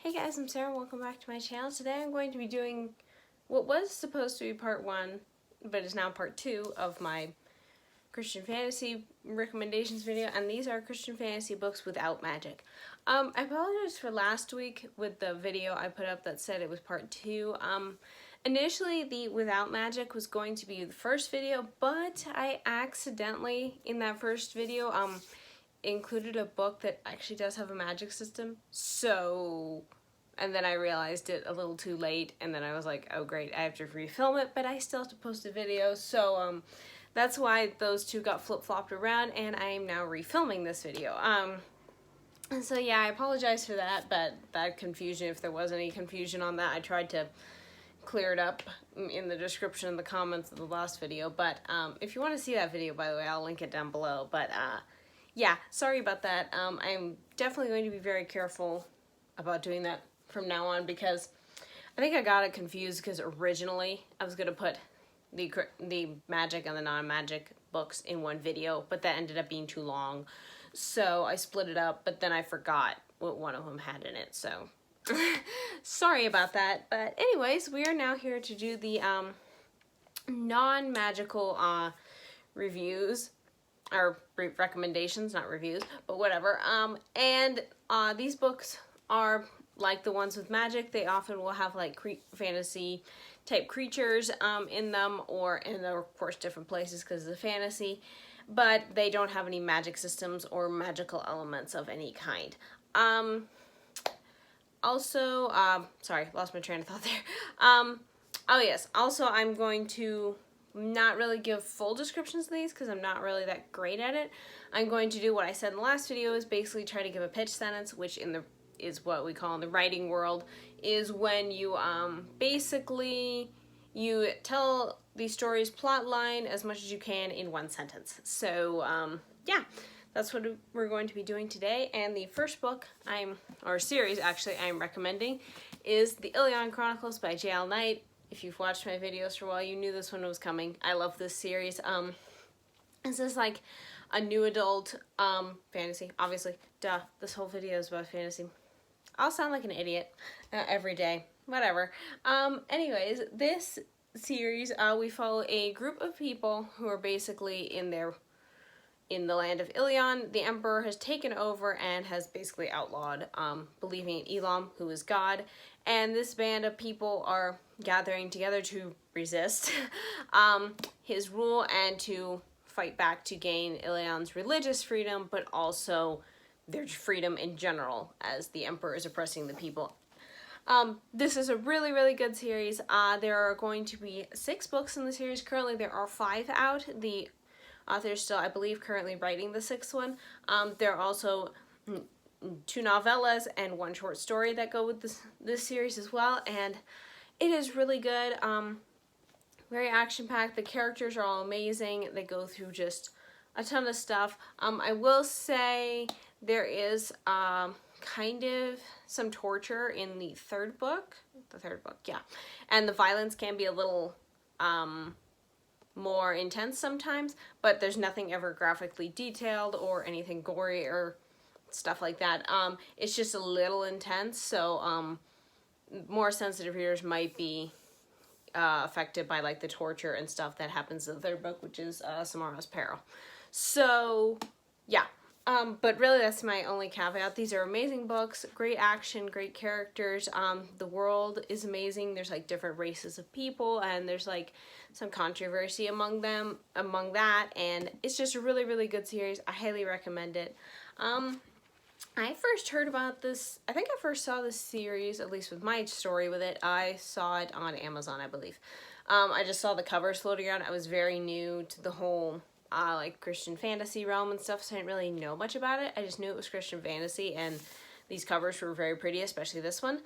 Hey guys, I'm Sarah. Welcome back to my channel. Today I'm going to be doing what was supposed to be part 1, but is now part 2 of my Christian fantasy recommendations video, and these are Christian fantasy books without magic. I apologize for last week with the video I put up that said it was part 2. Initially the without magic was going to be the first video, but I accidentally in that first video included a book that actually does have a magic system, and then I realized it a little too late, and then I was like, oh great, I have to refilm it, but I still have to post a video, so that's why those two got flip-flopped around, and I am now refilming this video. And so yeah, I apologize for that, but that confusion, if there was any confusion on that, I tried to clear it up in the description and the comments of the last video, but if you want to see that video, by the way, I'll link it down below, but yeah, sorry about that. I'm definitely going to be very careful about doing that from now on, because I think I got it confused, because originally I was going to put the magic and the non-magic books in one video, but that ended up being too long, so I split it up, but then I forgot what one of them had in it, so sorry about that. But anyways, we are now here to do the non-magical reviews, or recommendations, not reviews, but whatever. And these books are like the ones with magic. They often will have like fantasy type creatures in them, or in, of course, different places because of the fantasy, but they don't have any magic systems or magical elements of any kind. Also, sorry, lost my train of thought there. Oh yes, also I'm going to not really give full descriptions of these because I'm not really that great at it. I'm going to do what I said in the last video, is basically try to give a pitch sentence, which is what we call in the writing world, is when you basically you tell the story's plot line as much as you can in one sentence. So yeah, that's what we're going to be doing today. And the first book or series actually I'm recommending is the Ilion Chronicles by J.L. Knight. If you've watched my videos for a while, you knew this one was coming. I love this series. This is like a new adult fantasy. Obviously, duh, this whole video is about fantasy. I'll sound like an idiot every day. Whatever. Anyways, this series, we follow a group of people who are basically in the land of Ilion. The emperor has taken over and has basically outlawed believing in Ilion, who is God, and this band of people are gathering together to resist his rule and to fight back to gain Ilion's religious freedom, but also their freedom in general, as the emperor is oppressing the people. This is a really, really good series. There are going to be 6 books in the series. Currently there are 5 out. The author's still, I believe, currently writing the 6th one. There are also 2 novellas and 1 short story that go with this series as well, and it is really good. Very action-packed. The characters are all amazing. They go through just a ton of stuff. I will say there is kind of some torture in the third book, yeah, and the violence can be a little more intense sometimes, but there's nothing ever graphically detailed or anything gory or stuff like that. It's just a little intense, so more sensitive readers might be affected by like the torture and stuff that happens in the third book, which is Samara's Peril. So yeah, but really that's my only caveat. These are amazing books, great action, great characters. The world is amazing. There's like different races of people, and there's like some controversy among that, and it's just a really, really good series. I highly recommend it. I first heard about this, I think I first saw this series, at least with my story with it, I saw it on Amazon, I believe. I just saw the covers floating around. I was very new to the whole like Christian fantasy realm and stuff, so I didn't really know much about it. I just knew it was Christian fantasy, and these covers were very pretty, especially this one.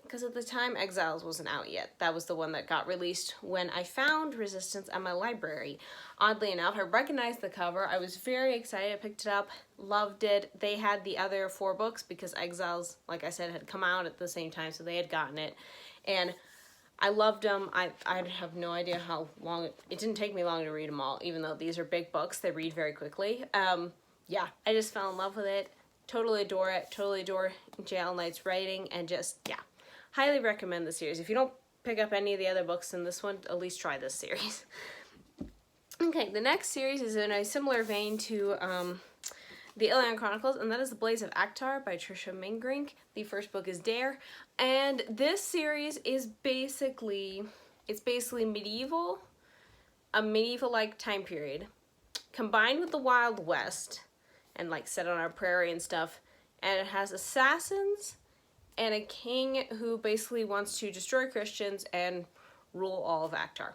Because at the time Exiles wasn't out yet. That was the one that got released when I found Resistance at my library. Oddly enough, I recognized the cover. I was very excited. I picked it up, loved it. They had the other 4 books because Exiles, like I said, had come out at the same time, so they had gotten it. And I loved them. I have no idea how long, it didn't take me long to read them all, even though these are big books. They read very quickly. Yeah, I just fell in love with it. totally adore it. Totally adore J.L. Knight's writing, and just, yeah, highly recommend the series. If you don't pick up any of the other books in this one, at least try this series. Okay, the next series is in a similar vein to the Ilion Chronicles, and that is The Blaze of Akhtar by Trisha Mingrink. The first book is Dare, and this series is basically, it's basically medieval, a medieval-like time period, combined with the Wild West, and like set on our prairie and stuff, and it has assassins and a king who basically wants to destroy Christians and rule all of Akhtar.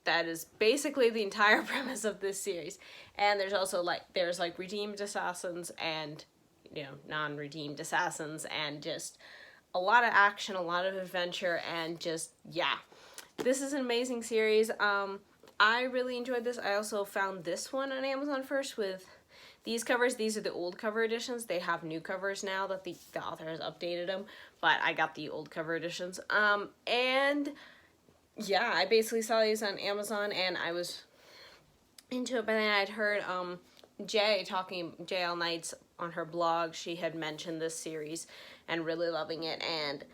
That is basically the entire premise of this series. And there's also there's redeemed assassins and, you know, non-redeemed assassins, and just a lot of action, a lot of adventure, and just, yeah. This is an amazing series. I really enjoyed this. I also found this one on Amazon first with these covers. These are the old cover editions. They have new covers now that the author has updated them, but I got the old cover editions. And yeah, I basically saw these on Amazon and I was into it, but then I'd heard J.L. Knight's on her blog. She had mentioned this series and really loving it, and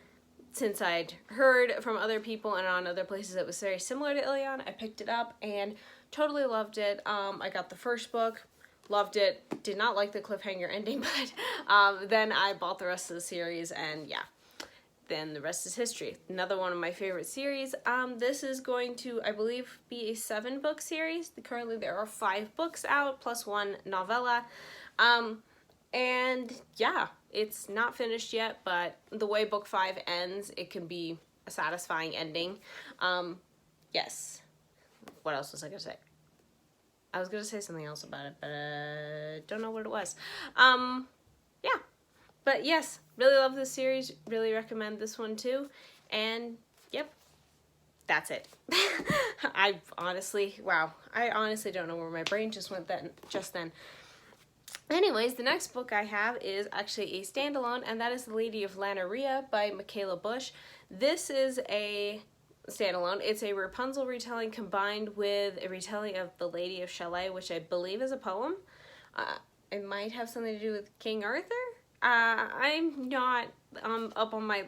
since I'd heard from other people and on other places it was very similar to Ilion, I picked it up and totally loved it. I got the first book, loved it, did not like the cliffhanger ending, but then I bought the rest of the series, and yeah, then the rest is history. Another one of my favorite series. This is going to, I believe, be a 7-book series. Currently there are 5 books out, plus 1 novella. And yeah, it's not finished yet, but the way book 5 ends, it can be a satisfying ending. Yes. What else was I gonna say? I was gonna say something else about it, but don't know what it was. Yeah. But yes, really love this series. Really recommend this one too. And yep, that's it. I honestly don't know where my brain just went just then. Anyways, the next book I have is actually a standalone, and that is The Lady of Lana Ria by Michaela Bush. This is a standalone. It's a Rapunzel retelling combined with a retelling of The Lady of Shalay, which I believe is a poem. It might have something to do with King Arthur. I'm not up on my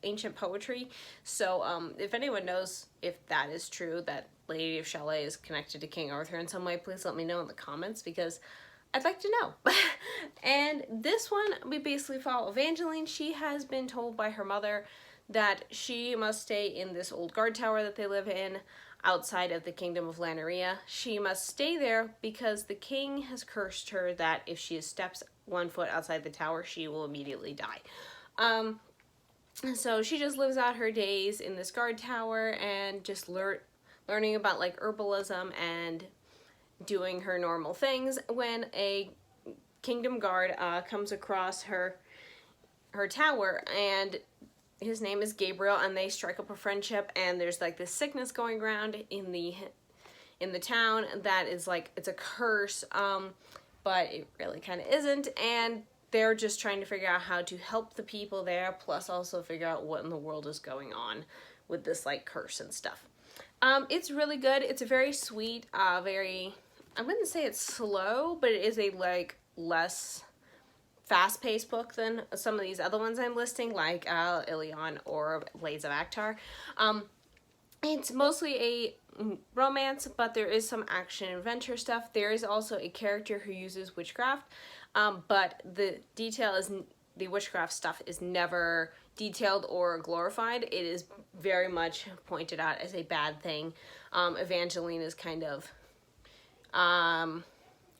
ancient poetry, so if anyone knows if that is true, that Lady of Shalay is connected to King Arthur in some way, please let me know in the comments, because I'd like to know. And this one, we basically follow Evangeline. She has been told by her mother that she must stay in this old guard tower that they live in outside of the kingdom of Lana Ria. She must stay there because the king has cursed her that if she steps 1 foot outside the tower, she will immediately die. So she just lives out her days in this guard tower and just learning about herbalism and doing her normal things, when a kingdom guard comes across her tower, and his name is Gabriel, and they strike up a friendship, and there's this sickness going around in the town that is it's a curse, but it really kind of isn't, and they're just trying to figure out how to help the people there, plus also figure out what in the world is going on with this curse and stuff. It's really good. It's a very sweet, I wouldn't say it's slow, but it is a less fast-paced book than some of these other ones I'm listing, like Ilion or Blaze of Akhtar. It's mostly a romance, but there is some action and adventure stuff. There is also a character who uses witchcraft, but the witchcraft stuff is never detailed or glorified. It is very much pointed out as a bad thing. Evangeline is kind of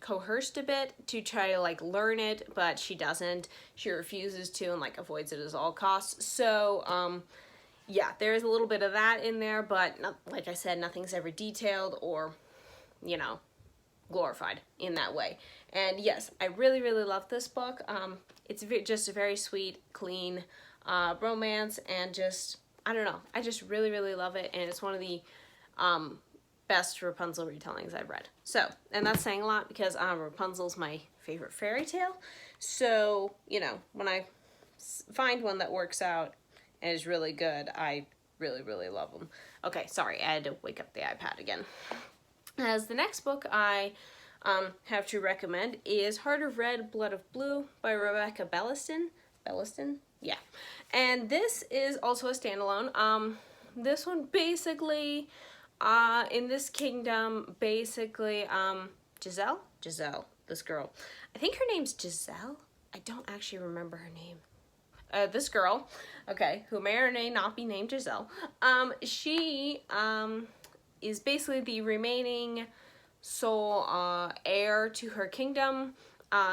coerced a bit to try to learn it, but she doesn't. She refuses to and avoids it at all costs. So yeah, there is a little bit of that in there, but like I said, nothing's ever detailed or, you know, glorified in that way. And yes, I really, really love this book. It's just a very sweet, clean romance, and just, I don't know, I just really, really love it, and it's one of the best Rapunzel retellings I've read. So, and that's saying a lot, because Rapunzel's my favorite fairy tale, so, you know, when I find one that works out and is really good, I really, really love them. Okay, sorry, I had to wake up the iPad again. As the next book I have to recommend is Heart of Red, Blood of Blue by Rebecca Belliston. Belliston? Yeah. And this is also a standalone. This one basically, in this kingdom, basically, Giselle, this girl. I think her name's Giselle. I don't actually remember her name. This girl, okay, who may or may not be named Giselle, she, is basically the remaining sole, heir to her kingdom,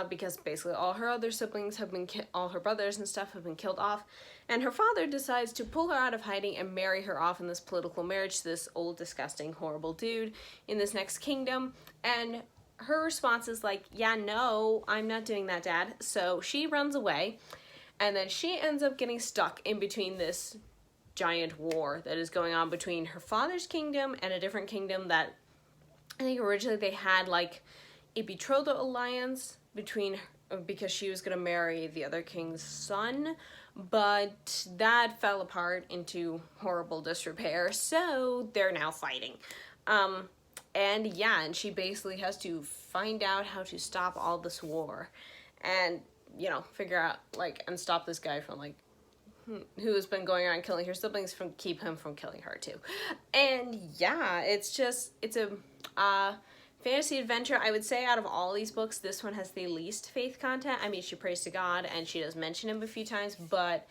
because basically all her other siblings have been, all her brothers and stuff have been killed off, and her father decides to pull her out of hiding and marry her off in this political marriage to this old, disgusting, horrible dude in this next kingdom, and her response is like, yeah, no, I'm not doing that, Dad. So she runs away, and then she ends up getting stuck in between this giant war that is going on between her father's kingdom and a different kingdom that I think originally they had like a betrothal alliance between, because she was going to marry the other king's son, but that fell apart into horrible disrepair, so they're now fighting. And yeah, and she basically has to find out how to stop all this war and, you know, figure out, like, and stop this guy from, like, who has been going around killing her siblings, from keep him from killing her too. And yeah, it's just, it's a fantasy adventure. I would say out of all these books, this one has the least faith content. I mean, she prays to God and she does mention him a few times, but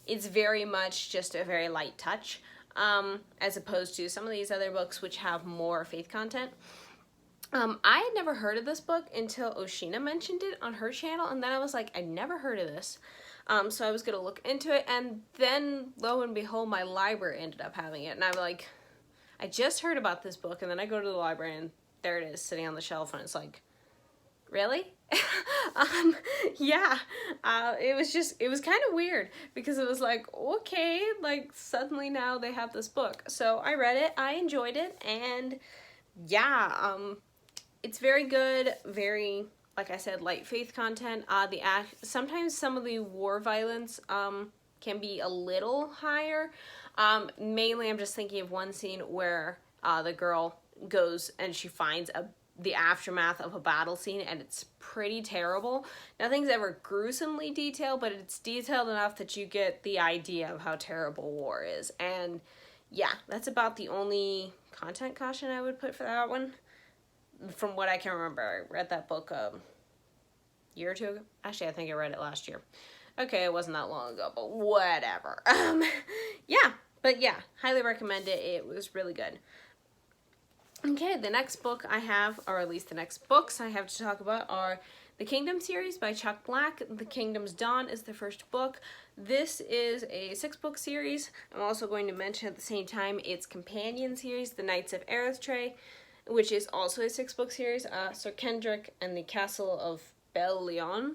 it's very much just a very light touch. As opposed to some of these other books which have more faith content. I had never heard of this book until Oshina mentioned it on her channel, and then I was like, I'd never heard of this. So I was gonna look into it, and then lo and behold, my library ended up having it, and I'm like, I just heard about this book, and then I go to the library, and there it is, sitting on the shelf, and it's like, really? Yeah, it was kind of weird, because it was like, okay, like, suddenly now they have this book. So I read it, I enjoyed it, and yeah, it's very good, very, like I said, light faith content. Sometimes some of the war violence, can be a little higher. Mainly I'm just thinking of one scene where, the girl goes and she finds the aftermath of a battle scene, and it's pretty terrible. Nothing's ever gruesomely detailed, but it's detailed enough that you get the idea of how terrible war is. And yeah, that's about the only content caution I would put for that one. From what I can remember, I read that book a year or two ago. Actually, I think I read it last year. Okay, it wasn't that long ago, but whatever. Yeah, but yeah, highly recommend it. It was really good. Okay, the next book I have, or at least the next books I have to talk about, are the Kingdom series by Chuck Black. The Kingdom's Dawn is the first book. This is a 6-book series. I'm also going to mention at the same time its companion series, The Knights of Erythrae, which is also a 6-book series. Sir Kendrick and the Castle of Belle Leon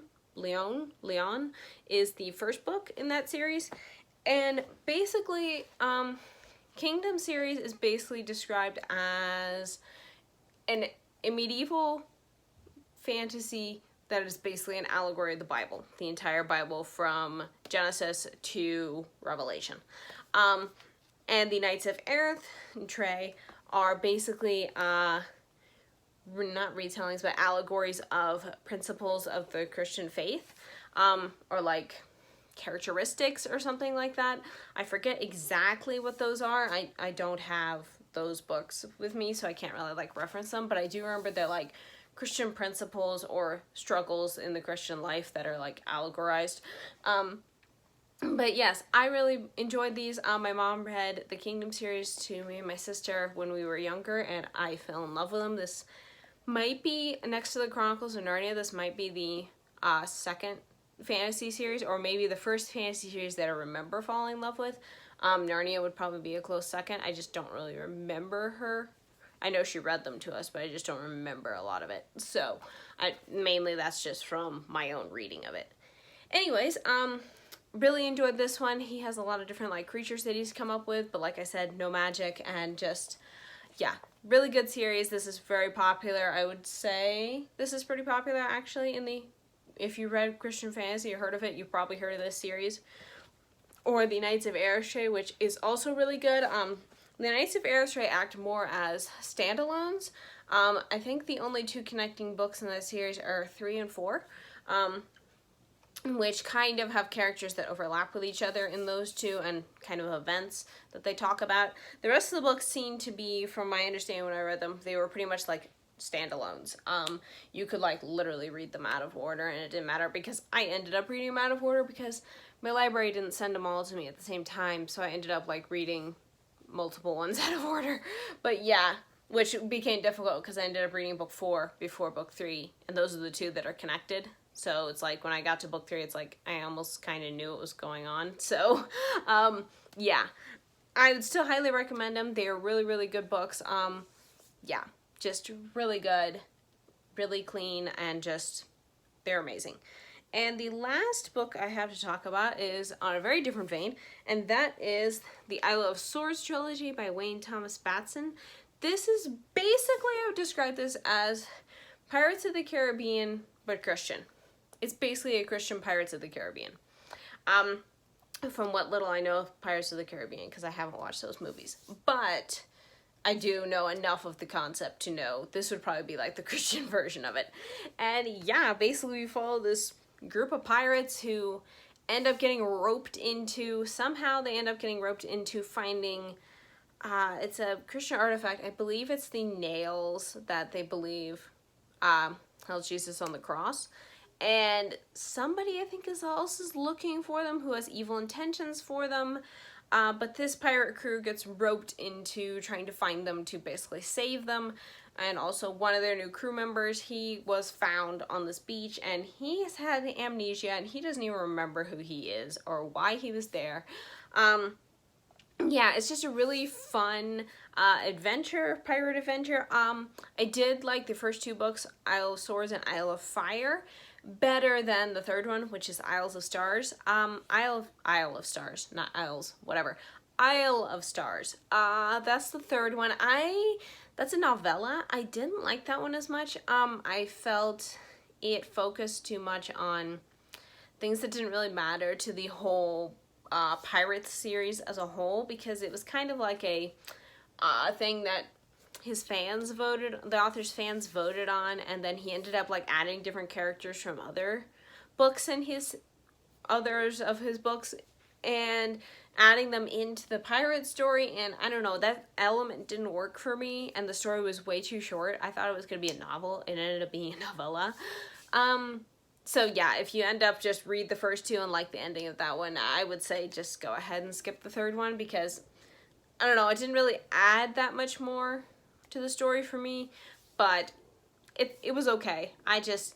is the first book in that series. And basically, Kingdom series is basically described as a medieval fantasy that is basically an allegory of the Bible, the entire Bible from Genesis to Revelation. And the Knights of Erythrae are basically, not retellings, but allegories of principles of the Christian faith, or like characteristics or something like that. I forget exactly what those are. I don't have those books with me, so I can't really like reference them, but I do remember they're like Christian principles or struggles in the Christian life that are like allegorized. But yes, I really enjoyed these. My mom read the Kingdom series to me and my sister when we were younger, and I fell in love with them. This might be, next to the Chronicles of Narnia, this might be the second fantasy series, or maybe the first fantasy series that I remember falling in love with. Narnia would probably be a close second. I just don't really remember her. I know she read them to us, but I just don't remember a lot of it. So, mainly that's just from my own reading of it. Anyways, really enjoyed this one. He has a lot of different like creatures that he's come up with, but like I said, no magic, and just, yeah, really good series. This is very popular. I would say this is pretty popular actually if you read Christian fantasy or heard of it, you've probably heard of this series. Or the Knights of Erythrae, which is also really good. The Knights of Eritrea act more as standalones. I think the only two connecting books in this series are 3 and 4. Which kind of have characters that overlap with each other in those two and kind of events that they talk about. The rest of the books seem to be, from my understanding when I read them, they were pretty much like standalones. You could like literally read them out of order, and it didn't matter because I ended up reading them out of order because my library didn't send them all to me at the same time, so I ended up like reading multiple ones out of order. But yeah, which became difficult because I ended up reading book 4 before book 3, and those are the two that are connected. So it's like when I got to book 3, it's like I almost kind of knew what was going on. So, yeah, I would still highly recommend them. They are really, really good books. Yeah, just really good, really clean, and just, they're amazing. And the last book I have to talk about is on a very different vein, and that is the Isle of Swords trilogy by Wayne Thomas Batson. This is basically, I would describe this as Pirates of the Caribbean, but Christian. It's basically a Christian Pirates of the Caribbean. From what little I know of Pirates of the Caribbean, because I haven't watched those movies. But I do know enough of the concept to know this would probably be like the Christian version of it. And yeah, basically we follow this group of pirates who end up getting roped into, somehow they end up getting roped into finding, it's a Christian artifact. I believe it's the nails that they believe held Jesus on the cross. And somebody, I think, else is looking for them who has evil intentions for them. But this pirate crew gets roped into trying to find them to basically save them. And also one of their new crew members, he was found on this beach and he has had amnesia and he doesn't even remember who he is or why he was there. Yeah, it's just a really fun adventure, pirate adventure. I did like the first 2 books, Isle of Swords and Isle of Fire, better than the third one, which is Isles of Stars. Isle of Stars, not Isles, whatever. Isle of Stars. That's the third one. That's a novella. I didn't like that one as much. I felt it focused too much on things that didn't really matter to the whole Pirates series as a whole, because it was kind of like a thing that his fans voted, the author's fans voted on, and then he ended up like adding different characters from other books in others of his books and adding them into the pirate story, and I don't know, that element didn't work for me, and the story was way too short. I thought it was going to be a novel. It ended up being a novella. So yeah, if you end up just read the first 2 and like the ending of that one, I would say just go ahead and skip the third one, because I don't know, it didn't really add that much more to the story for me, but it was okay. I just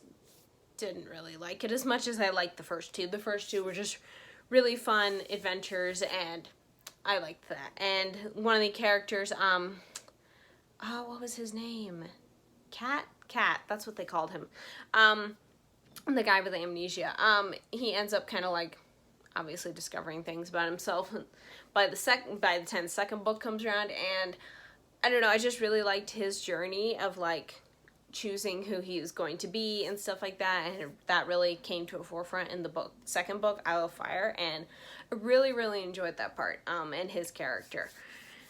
didn't really like it as much as I liked the first 2. The first 2 were just really fun adventures, and I liked that. And one of the characters, what was his name? Cat, that's what they called him. The guy with amnesia. He ends up kind of like obviously discovering things about himself by the time the second book comes around, and I don't know, I just really liked his journey of like choosing who he was going to be and stuff like that, and that really came to a forefront in the second book, Isle of Fire, and I really enjoyed that part, and his character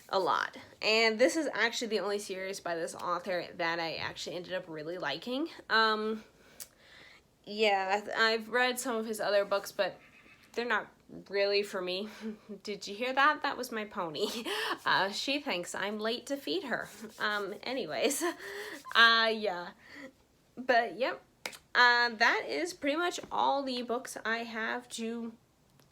a lot. And this is actually the only series by this author that I actually ended up really liking. Yeah, I've read some of his other books, but they're not really for me. Did you hear that? That was my pony. She thinks I'm late to feed her. Anyways, yeah. But, yep. That is pretty much all the books I have to,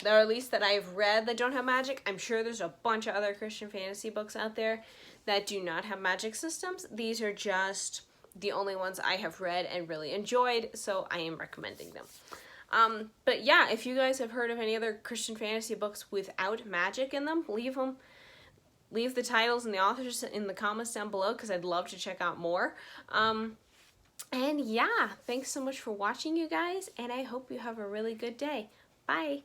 or at least that I've read that don't have magic. I'm sure there's a bunch of other Christian fantasy books out there that do not have magic systems. These are just the only ones I have read and really enjoyed, so I am recommending them. But yeah, if you guys have heard of any other Christian fantasy books without magic in them, leave the titles and the authors in the comments down below, because I'd love to check out more. And yeah, thanks so much for watching, you guys, and I hope you have a really good day. Bye!